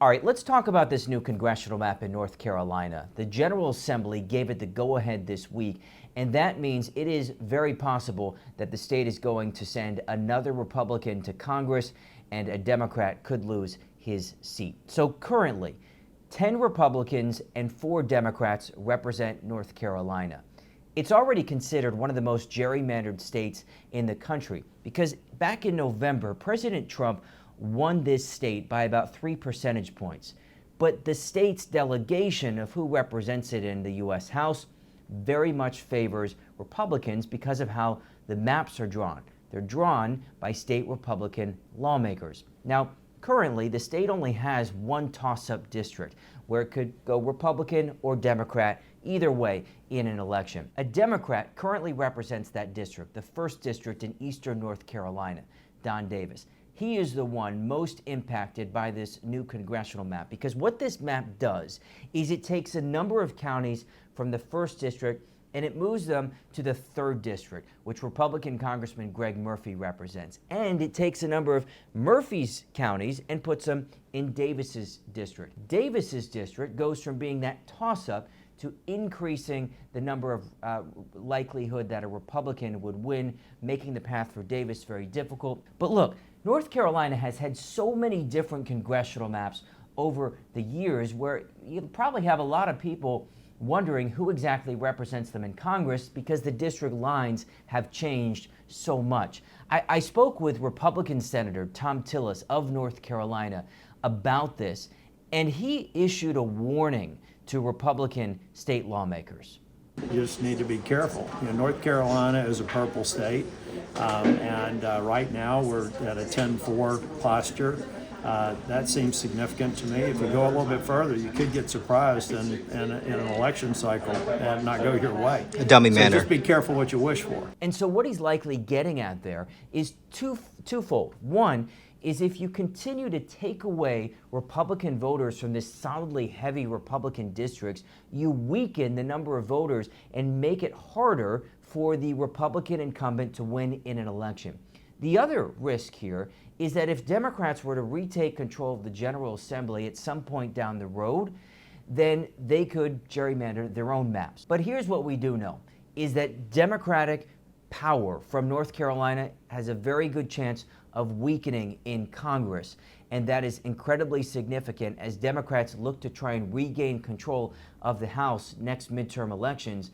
All right, let's talk about this new congressional map in North Carolina. The General Assembly gave it the go-ahead this week, and that means it is very possible that the state is going to send another Republican to Congress, and a Democrat could lose his seat. So currently, 10 Republicans and 4 Democrats represent North Carolina. It's already considered one of the most gerrymandered states in the country because back in November, President Trump won this state by about 3 percentage points. But the state's delegation of who represents it in the U.S. House very much favors Republicans because of how the maps are drawn. They're drawn by state Republican lawmakers. Now, currently, the state only has one toss-up district where it could go Republican or Democrat either way in an election. A Democrat currently represents that district, the 1st district in eastern North Carolina, Don Davis. He is the one most impacted by this new congressional map because what this map does is it takes a number of counties from the 1st district and it moves them to the 3rd district, which Republican Congressman Greg Murphy represents. And it takes a number of Murphy's counties and puts them in Davis's district. Davis's district goes from being that toss-up to increasing the number of likelihood that a Republican would win, making the path for Davis very difficult. But look, North Carolina has had so many different congressional maps over the years where you probably have a lot of people wondering who exactly represents them in Congress because the district lines have changed so much. I spoke with Republican Senator Tom Tillis of North Carolina about this, and he issued a warning to Republican state lawmakers. You just need to be careful. North Carolina is a purple state, and right now we're at a 10-4 posture. That seems significant to me. If you go a little bit further, you could get surprised in an election cycle and not go your way. A dummy so manner. Just be careful what you wish for. And so what he's likely getting at there is twofold. One is if you continue to take away Republican voters from this solidly heavy Republican districts, you weaken the number of voters and make it harder for the Republican incumbent to win in an election. The other risk here is that if Democrats were to retake control of the General Assembly at some point down the road, then they could gerrymander their own maps. But here's what we do know, is that Democratic power from North Carolina has a very good chance of weakening in Congress. And that is incredibly significant as Democrats look to try and regain control of the House next midterm elections